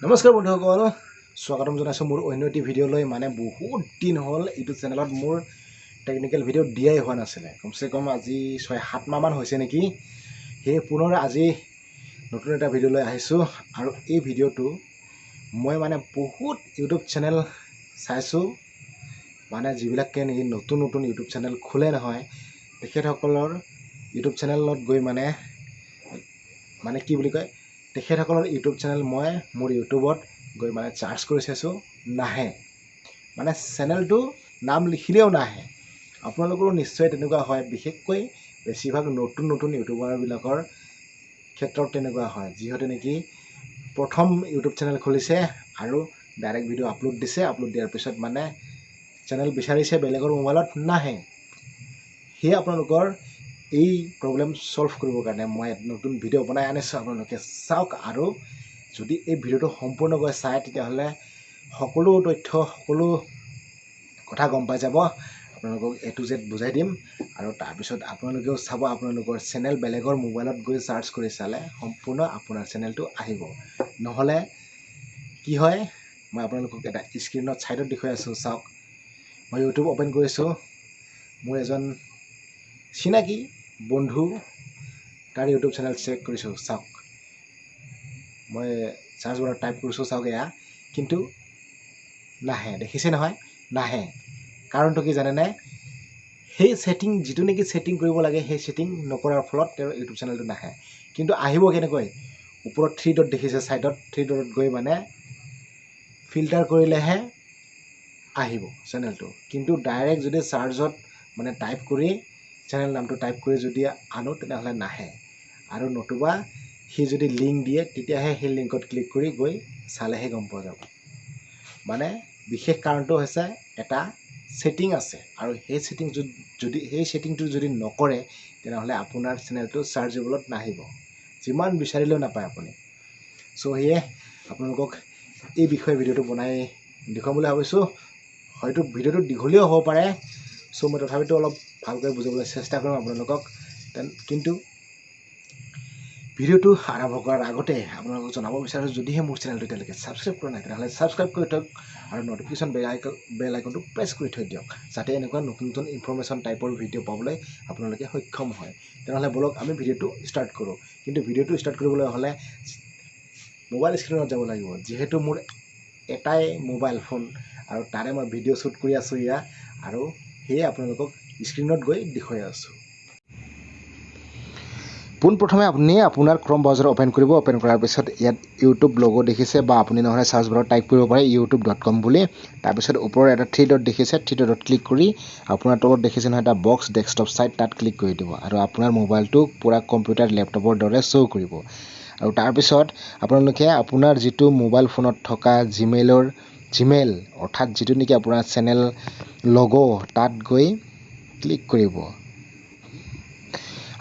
নমস্কাৰ বন্ধুসকল স্বাগতম জনাইছো মোৰ অন্য এটি ভিডিঅ'লৈ মানে বহুত দিন হ'ল ইউটিউব চেনেলত মোৰ টেকনিক্যাল ভিডিঅ' দিয়াই হোৱা নাছিলে কমসে কম আজি 6-7 মাহ মান হৈছে নেকি সেই পুনৰ আজি নতুন এটা ভিডিঅ' লৈ আহিছো আৰু এই ভিডিঅ'টো মই মানে বহুত ইউটিউব চেনেল চাইছো মানে যিবিলাকে নেকি নতুন নতুন ইউটিউব চেনেল খোলে নহয় তেখেতসকলৰ ইউটিউব চেনেলত গৈ মানে কি বুলি কয় তেখেতসকলৰ ইউটিউব চেনেল মই মোৰ ইউটিউবত গৈ মানে চাৰ্চ কৰি চাইছোঁ নাহে মানে চেনেলটো নাম লিখিলেও নাহে আপোনালোকৰো নিশ্চয় তেনেকুৱা হয় বিশেষকৈ বেছিভাগ নতুন নতুন ইউটিউবাৰবিলাকৰ ক্ষেত্ৰত তেনেকুৱা হয় যিহেতু নেকি প্ৰথম ইউটিউব চেনেল খুলিছে আৰু ডাইৰেক্ট ভিডিঅ' আপলোড দিছে আপলোড দিয়াৰ পিছত মানে চেনেল বিচাৰিছে বেলেগৰ মোবাইলত নাহে সেয়ে আপোনালোকৰ এই প্ৰব্লেম সলভ কৰিবৰ কাৰণে মই নতুন ভিডিঅ' বনাই আনিছোঁ আপোনালোকে চাওক আৰু যদি এই ভিডিঅ'টো সম্পূৰ্ণকৈ চায় তেতিয়াহ'লে সকলো তথ্য সকলো কথা গম পাই যাব আপোনালোকক A to Z বুজাই দিম আৰু তাৰপিছত আপোনালোকেও চাব আপোনালোকৰ চেনেল বেলেগৰ মোবাইলত গৈ চাৰ্চ কৰি চালে সম্পূৰ্ণ আপোনাৰ চেনেলটো আহিব নহ'লে কি হয় মই আপোনালোকক এটা স্ক্ৰীনত ছাইডত দেখুৱাই আছোঁ চাওক মই ইউটিউব অপেন কৰিছোঁ মোৰ এজন চিনাকি বন্ধু তাৰ ইউটিউব চেনেল চেক কৰিছোঁ চাওক মই চাৰ্চ বাৰত টাইপ কৰিছোঁ চাওক এয়া কিন্তু নাহে দেখিছে নহয় নাহে কাৰণটো কি জানেনে সেই সেটিং যিটো নেকি সেটিং কৰিব লাগে সেই সেটিং নকৰাৰ ফলত তেওঁৰ ইউটিউব চেনেলটো নাহে কিন্তু আহিব কেনেকৈ ওপৰত 3 ডট দেখিছে সাইডত 3 ডটত গৈ মানে ফিল্টাৰ কৰিলেহে আহিব চেনেলটো কিন্তু ডাইৰেক্ট যদি সাৰ্চত মানে টাইপ কৰি চেনেল নামটো টাইপ কৰি যদি আনো তেনেহ'লে নাহে আৰু নতুবা সি যদি লিংক দিয়ে তেতিয়াহে সেই লিংকত ক্লিক কৰি গৈ চালেহে গম পোৱা যাব মানে বিশেষ কাৰণটো হৈছে এটা সেটিং আছে আৰু সেই সেটিং যদি সেই সেটিংটো যদি নকৰে তেনেহ'লে আপোনাৰ চেনেলটো সাৰ্চেবলত নাহিব যিমান বিচাৰিলেও নাপায় আপুনি সো সেয়ে আপোনালোকক এই বিষয়ে ভিডিঅ'টো বনাই দেখুৱাম বুলি ভাবিছোঁ হয়তো ভিডিঅ'টো দীঘলীয়া হ'ব পাৰে সো মই তথাপিতো অলপ ভালকৈ বুজাবলৈ চেষ্টা কৰিম আপোনালোকক কিন্তু ভিডিঅ'টো আৰম্ভ কৰাৰ আগতে আপোনালোকক জনাব বিচাৰোঁ যদিহে মোৰ চেনেলটো এতিয়ালৈকে ছাবস্ক্ৰাইব কৰা নাই তেতিয়াহ'লে ছাবস্ক্ৰাইব কৰি থওক আৰু নটিফিকেশ্যন বেল আইকনটো প্ৰেছ কৰি থৈ দিয়ক যাতে এনেকুৱা নতুন নতুন ইনফৰমেশ্যন টাইপৰ ভিডিঅ' পাবলৈ আপোনালোকে সক্ষম হয় তেনেহ'লে বলক আমি ভিডিঅ'টো ষ্টাৰ্ট কৰোঁ কিন্তু ভিডিঅ'টো ষ্টাৰ্ট কৰিবলৈ হ'লে মোবাইল স্ক্ৰীনত যাব লাগিব যিহেতু মোৰ এটাই মোবাইল ফোন আৰু তাৰে মই ভিডিঅ' শ্বুট কৰি আছোঁ ইয়াত আৰু সেয়ে আপোনালোকক স্ক্ৰীনত গৈ দেখুৱাই আছোঁ পোনপ্ৰথমে আপুনি আপোনাৰ ক্ৰম ব্ৰাউজাৰ অপেন কৰিব অপেন কৰাৰ পিছত ইয়াত ইউটিউব লগো দেখিছে বা আপুনি নহ'লে সাৰ্চ বাৰত টাইপ কৰিব পাৰে youtube.com বুলি তাৰপিছত ওপৰৰ এটা 3 ডট দেখিছে 3 ডটত ক্লিক কৰি আপোনাৰ তলত দেখিছে নহয় এটা বক্স ডেস্কটপ সাইট তাত ক্লিক কৰি দিব আৰু আপোনাৰ মোবাইলটো পুৰা কম্পিউটাৰ লেপটপৰ দৰে শ্ব' কৰিব আৰু তাৰপিছত আপোনালোকে আপোনাৰ যিটো মোবাইল ফোনত থকা জিমেইল অৰ্থাৎ যিটো নেকি আপোনাৰ চেনেল লগো তাত গৈ ক্লিক কৰিব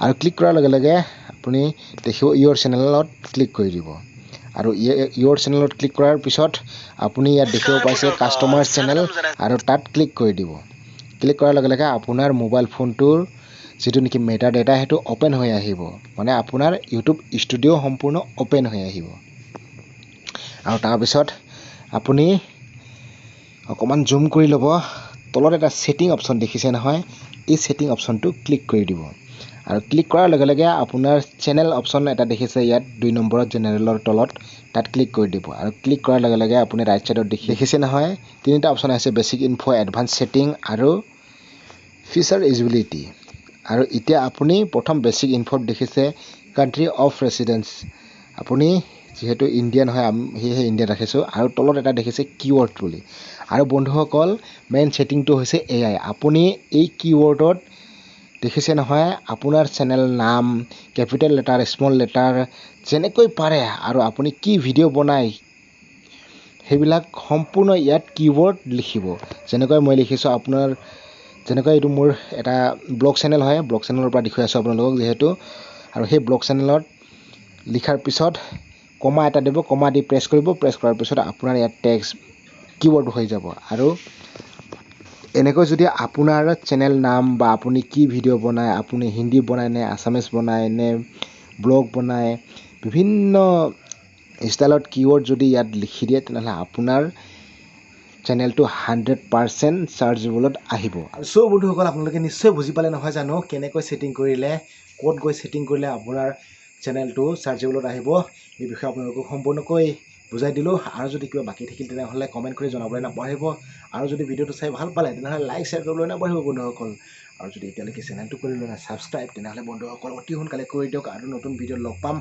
আৰু ক্লিক কৰাৰ লগে লগে আপুনি দেখিব ইয়ৰ চেনেলত ক্লিক কৰি দিব আৰু ইয়ৰ চেনেলত ক্লিক কৰাৰ পিছত আপুনি ইয়াত দেখিব পাইছে কাষ্টমাৰ চেনেল আৰু তাত ক্লিক কৰি দিব ক্লিক কৰাৰ লগে লগে আপোনাৰ মোবাইল ফোনটোৰ যিটো নেকি মেটা ডেটা সেইটো অপেন হৈ আহিব মানে আপোনাৰ ইউটিউব ষ্টুডিঅ' সম্পূৰ্ণ অপেন হৈ আহিব আৰু তাৰপিছত আপুনি অকণমান জুম কৰি ল'ব তলত এটা সেটিং অপশ্যন দেখিছে নহয় এই সেটিং অপশ্যনটো ক্লিক কৰি দিব আৰু ক্লিক কৰাৰ লগে লগে আপোনাৰ চেনেল অপশ্যন এটা দেখিছে ইয়াত 2 নম্বৰত জেনেৰেলৰ তলত তাত ক্লিক কৰি দিব আৰু ক্লিক কৰাৰ লগে লগে আপুনি ৰাইট সাইডত দেখিছে নহয় তিনিটা অপশ্যন আছে বেসিক ইনফো এডভান্স সেটিং আৰু ফিচাৰ ইউজিবিলিটি আৰু এতিয়া আপুনি প্ৰথম বেসিক ইনফোত দেখিছে কান্ট্ৰি অফ ৰেসিডেন্স আপুনি যেহেতু ইণ্ডিয়ান হয় সেয়েহে ইণ্ডিয়া ৰাখিছোঁ আৰু তলত এটা দেখিছে কিৱৰ্ড বুলি আৰু বন্ধুসকল মেইন সেটিংটো হৈছে এআই আপুনি এই কিৱৰ্ডত দেখিছে নহয় আপোনাৰ চেনেল নাম কেপিটেল লেটাৰ স্মল লেটাৰ যেনেকৈ পাৰে আৰু আপুনি কি ভিডিঅ' বনায় সেইবিলাক সম্পূৰ্ণ ইয়াত কিৱৰ্ড লিখিব যেনেকৈ মই লিখিছোঁ আপোনাৰ যেনেকৈ এইটো মোৰ এটা ব্লগ চেনেল হয় ব্লগ চেনেলৰ পৰা দেখুৱাই আছোঁ আপোনালোকক যিহেতু আৰু সেই ব্লগ চেনেলত লিখাৰ পিছত কমা এটা দিব কমা দি প্ৰেছ কৰিব প্ৰেছ কৰাৰ পিছত আপোনাৰ ইয়াত টেক্সট কিৱৰ্ড হৈ যাব আৰু এনেকৈ যদি আপোনাৰ চেনেল নাম বা আপুনি কি ভিডিঅ' বনায় আপুনি হিন্দী বনায় নে আছামিজ বনায় নে ব্লগ বনায় বিভিন্ন ষ্টাইলত কিৱৰ্ড যদি ইয়াত লিখি দিয়ে তেনেহ'লে আপোনাৰ চেনেলটো 100% চাৰ্চেবলত আহিব। আৰু চ' বন্ধুসকল আপোনালোকে নিশ্চয় বুজি পালে নহয় জানো কেনেকৈ ছেটিং কৰিলে ক'ত গৈ ছেটিং কৰিলে আপোনাৰ চেনেলটো চাৰ্চেবলত আহিব এই বিষয়ে আপোনালোকক সম্পূৰ্ণকৈ বুজাই দিলোঁ। আৰু যদি কিবা বাকী থাকিল তেনেহ'লে কমেণ্ট কৰি জনাবলৈ নাপাহৰিব। আৰু যদি ভিডিঅ'টো চাই ভাল পালে তেনেহ'লে লাইক শ্বেয়াৰ কৰিবলৈ নাপাহৰিব বন্ধুসকল। আৰু যদি এতিয়ালৈকে চেনেলটো কৰি লোৱা নাই ছাবস্ক্ৰাইব তেনেহ'লে বন্ধুসকল অতি সোনকালে কৰি দিয়ক। আৰু নতুন ভিডিঅ' লগ পাম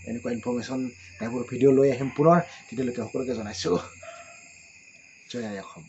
এনেকুৱা ইনফৰ্মেশ্যন টাইপৰ ভিডিঅ' লৈ আহিম পুনৰ। তেতিয়ালৈকে সকলোকে জনাইছোঁ জয় আই অসম।